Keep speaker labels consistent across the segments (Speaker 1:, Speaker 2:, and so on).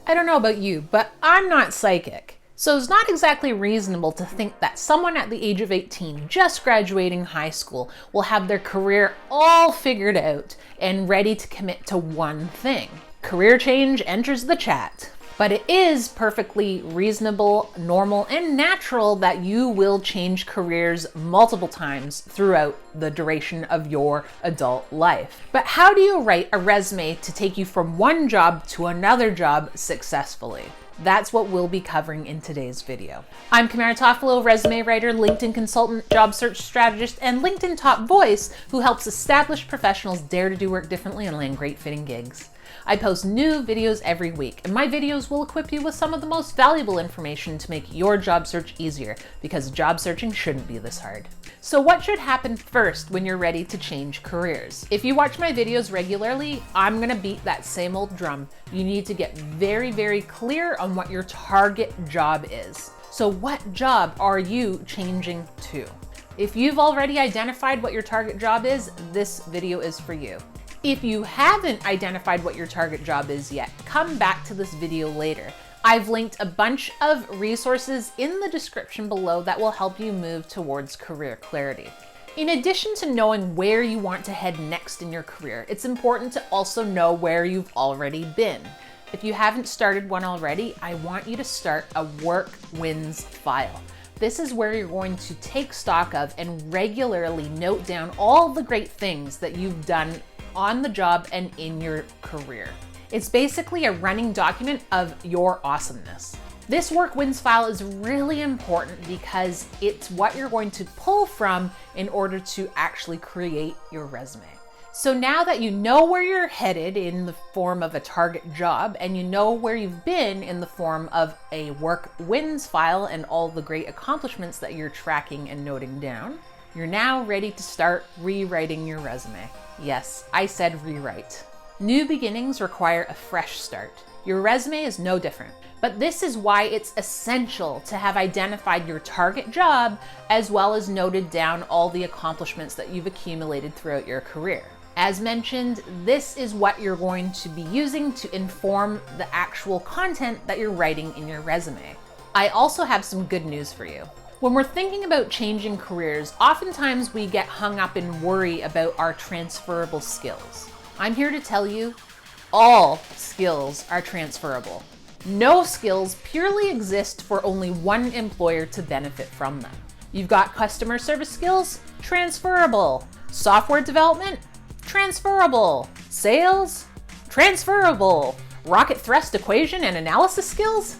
Speaker 1: I don't know about you, but I'm not psychic. So it's not exactly reasonable to think that someone at the age of 18, just graduating high school, will have their career all figured out and ready to commit to one thing. Career change enters the chat. But it is perfectly reasonable, normal, and natural that you will change careers multiple times throughout the duration of your adult life. But how do you write a resume to take you from one job to another job successfully? That's what we'll be covering in today's video. I'm Kamara Toffolo, resume writer, LinkedIn consultant, job search strategist, and LinkedIn top voice who helps established professionals dare to do work differently and land great fitting gigs. I post new videos every week, and my videos will equip you with some of the most valuable information to make your job search easier, because job searching shouldn't be this hard. So what should happen first when you're ready to change careers? If you watch my videos regularly, I'm gonna beat that same old drum. You need to get very, very clear on what your target job is. So what job are you changing to? If you've already identified what your target job is, this video is for you. If you haven't identified what your target job is yet, come back to this video later. I've linked a bunch of resources in the description below that will help you move towards career clarity. In addition to knowing where you want to head next in your career, it's important to also know where you've already been. If you haven't started one already, I want you to start a work wins file. This is where you're going to take stock of and regularly note down all the great things that you've done on the job and in your career. It's basically a running document of your awesomeness. This work wins file is really important because it's what you're going to pull from in order to actually create your resume. So now that you know where you're headed in the form of a target job, and you know where you've been in the form of a work wins file and all the great accomplishments that you're tracking and noting down, you're now ready to start rewriting your resume. Yes, I said rewrite. New beginnings require a fresh start. Your resume is no different, but this is why it's essential to have identified your target job as well as noted down all the accomplishments that you've accumulated throughout your career. As mentioned, this is what you're going to be using to inform the actual content that you're writing in your resume. I also have some good news for you. When we're thinking about changing careers, oftentimes we get hung up in worry about our transferable skills. I'm here to tell you, all skills are transferable. No skills purely exist for only one employer to benefit from them. You've got customer service skills, transferable. Software development, transferable. Sales, transferable. Rocket thrust equation and analysis skills,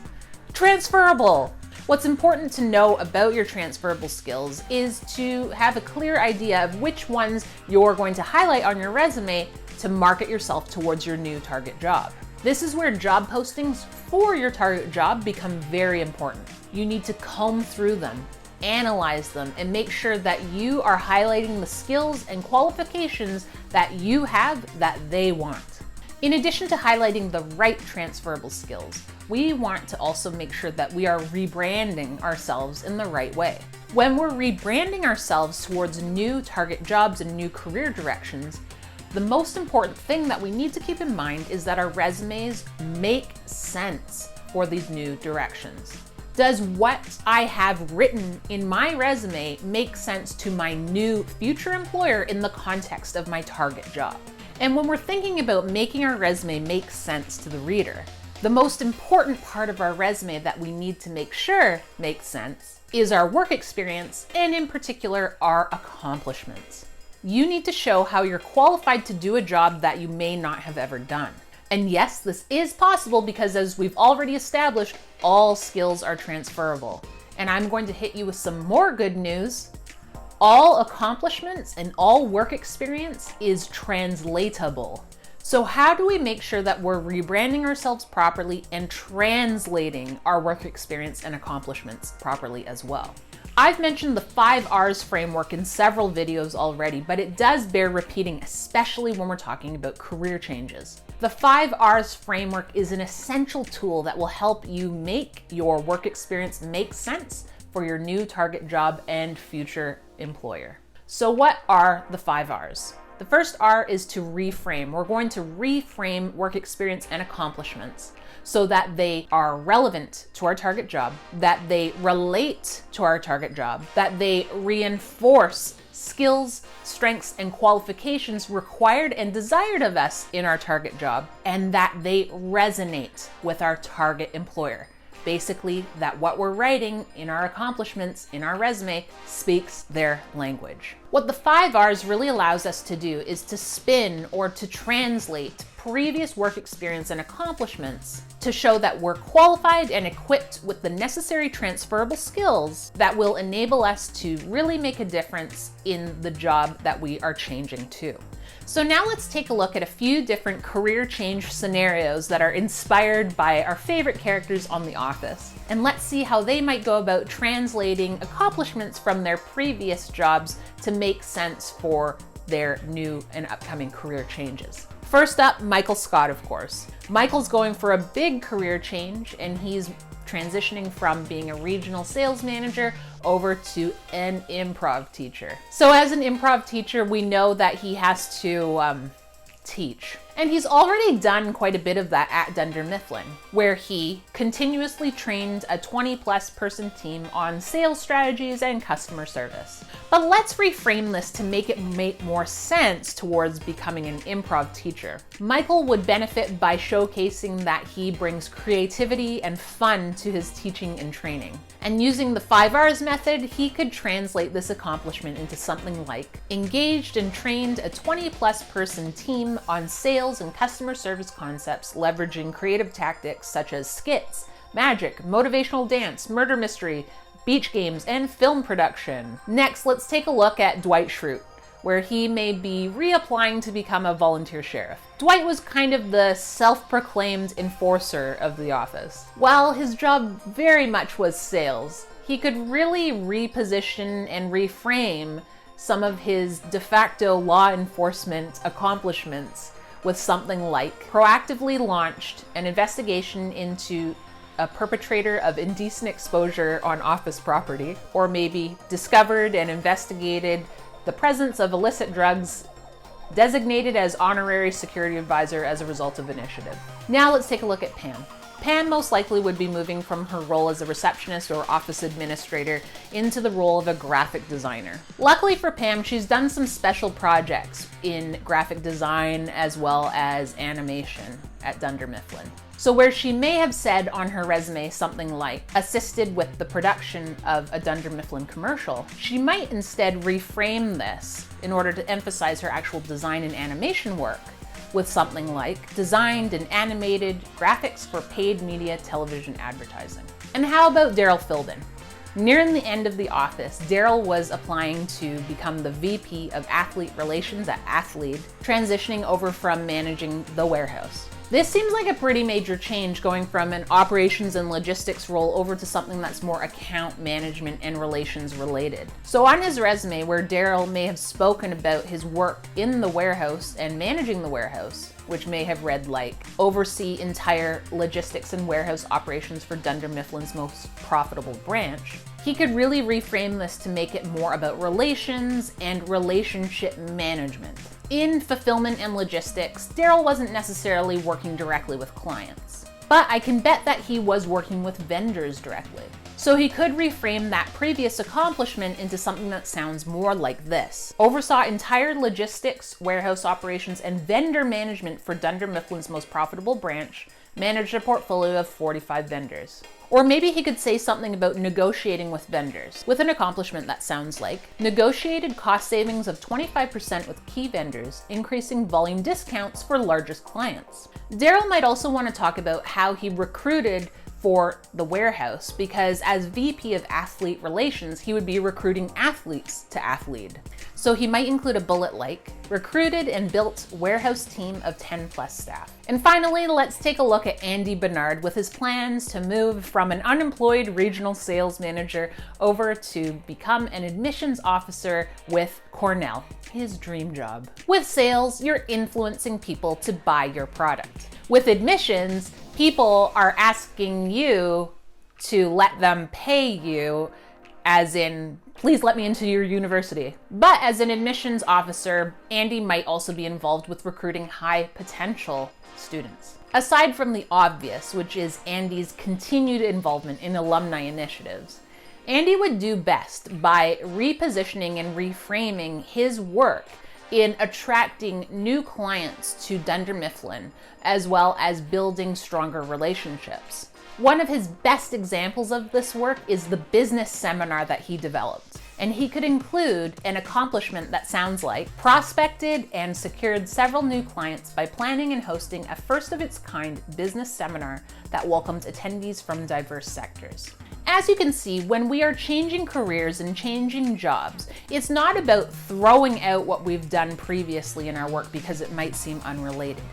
Speaker 1: transferable. What's important to know about your transferable skills is to have a clear idea of which ones you're going to highlight on your resume to market yourself towards your new target job. This is where job postings for your target job become very important. You need to comb through them, analyze them, and make sure that you are highlighting the skills and qualifications that you have that they want. In addition to highlighting the right transferable skills, we want to also make sure that we are rebranding ourselves in the right way. When we're rebranding ourselves towards new target jobs and new career directions, the most important thing that we need to keep in mind is that our resumes make sense for these new directions. Does what I have written in my resume make sense to my new future employer in the context of my target job? And when we're thinking about making our resume make sense to the reader, the most important part of our resume that we need to make sure makes sense is our work experience, and in particular, our accomplishments. You need to show how you're qualified to do a job that you may not have ever done. And yes, this is possible because, as we've already established, all skills are transferable. And I'm going to hit you with some more good news. All accomplishments and all work experience is translatable. So how do we make sure that we're rebranding ourselves properly and translating our work experience and accomplishments properly as well? I've mentioned the 5 R's framework in several videos already, but it does bear repeating, especially when we're talking about career changes. The 5 R's framework is an essential tool that will help you make your work experience make sense for your new target job and future employer. So what are the 5 R's? The first R is to reframe. We're going to reframe work experience and accomplishments so that they are relevant to our target job, that they relate to our target job, that they reinforce skills, strengths, and qualifications required and desired of us in our target job, and that they resonate with our target employer. Basically, that what we're writing in our accomplishments, in our resume, speaks their language. What the 5 R's really allows us to do is to spin or to translate previous work experience and accomplishments to show that we're qualified and equipped with the necessary transferable skills that will enable us to really make a difference in the job that we are changing to. So now let's take a look at a few different career change scenarios that are inspired by our favorite characters on The Office. And let's see how they might go about translating accomplishments from their previous jobs to make sense for their new and upcoming career changes. First up, Michael Scott, of course. Michael's going for a big career change, and he's transitioning from being a regional sales manager over to an improv teacher. So as an improv teacher, we know that he has to teach. And he's already done quite a bit of that at Dunder Mifflin, where he continuously trained a 20+ person team on sales strategies and customer service. But let's reframe this to make it make more sense towards becoming an improv teacher. Michael would benefit by showcasing that he brings creativity and fun to his teaching and training. And using the 5 R's method, he could translate this accomplishment into something like engaged and trained a 20+ person team on sales and customer service concepts, leveraging creative tactics such as skits, magic, motivational dance, murder mystery, beach games, and film production. Next, let's take a look at Dwight Schrute, where he may be reapplying to become a volunteer sheriff. Dwight was kind of the self-proclaimed enforcer of The Office. While his job very much was sales, he could really reposition and reframe some of his de facto law enforcement accomplishments with something like proactively launched an investigation into a perpetrator of indecent exposure on office property, or maybe discovered and investigated the presence of illicit drugs, designated as honorary security advisor as a result of initiative. Now let's take a look at Pam. Pam most likely would be moving from her role as a receptionist or office administrator into the role of a graphic designer. Luckily for Pam, she's done some special projects in graphic design as well as animation at Dunder Mifflin. So where she may have said on her resume something like assisted with the production of a Dunder Mifflin commercial, she might instead reframe this in order to emphasize her actual design and animation work with something like designed and animated graphics for paid media television advertising. And how about Daryl Philbin? Nearing the end of The Office, Daryl was applying to become the VP of Athlete Relations at Athlete, transitioning over from managing the warehouse. This seems like a pretty major change, going from an operations and logistics role over to something that's more account management and relations related. So on his resume, where Daryl may have spoken about his work in the warehouse and managing the warehouse, which may have read like oversee entire logistics and warehouse operations for Dunder Mifflin's most profitable branch, he could really reframe this to make it more about relations and relationship management. In fulfillment and logistics, Daryl wasn't necessarily working directly with clients, but I can bet that he was working with vendors directly. So he could reframe that previous accomplishment into something that sounds more like this. Oversaw entire logistics, warehouse operations, and vendor management for Dunder Mifflin's most profitable branch, managed a portfolio of 45 vendors. Or maybe he could say something about negotiating with vendors, with an accomplishment that sounds like negotiated cost savings of 25% with key vendors, increasing volume discounts for largest clients. Daryl might also want to talk about how he recruited for the warehouse, because as VP of Athlete Relations, he would be recruiting athletes to Athlete. So he might include a bullet like, recruited and built warehouse team of 10+ staff. And finally, let's take a look at Andy Bernard with his plans to move from an unemployed regional sales manager over to become an admissions officer with Cornell, his dream job. With sales, you're influencing people to buy your product. With admissions, people are asking you to let them pay you, as in, please let me into your university. But as an admissions officer, Andy might also be involved with recruiting high potential students. Aside from the obvious, which is Andy's continued involvement in alumni initiatives, Andy would do best by repositioning and reframing his work in attracting new clients to Dunder Mifflin, as well as building stronger relationships. One of his best examples of this work is the business seminar that he developed. And he could include an accomplishment that sounds like prospected and secured several new clients by planning and hosting a first-of-its-kind business seminar that welcomed attendees from diverse sectors. As you can see, when we are changing careers and changing jobs, it's not about throwing out what we've done previously in our work because it might seem unrelated.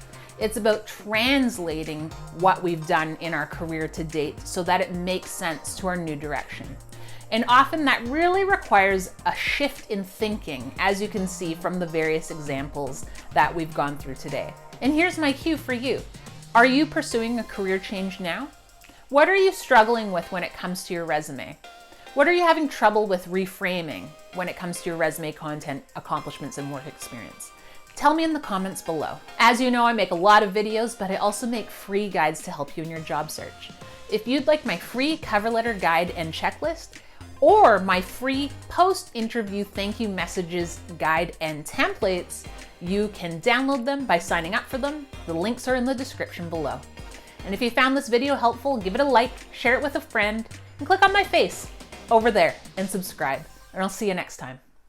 Speaker 1: It's about translating what we've done in our career to date so that it makes sense to our new direction. And often that really requires a shift in thinking, as you can see from the various examples that we've gone through today. And here's my cue for you. Are you pursuing a career change now? What are you struggling with when it comes to your resume? What are you having trouble with reframing when it comes to your resume content, accomplishments, and work experience? Tell me in the comments below. As you know, I make a lot of videos, but I also make free guides to help you in your job search. If you'd like my free cover letter guide and checklist, or my free post-interview thank you messages, guide, and templates, you can download them by signing up for them. The links are in the description below. And if you found this video helpful, give it a like, share it with a friend, and click on my face over there and subscribe. And I'll see you next time.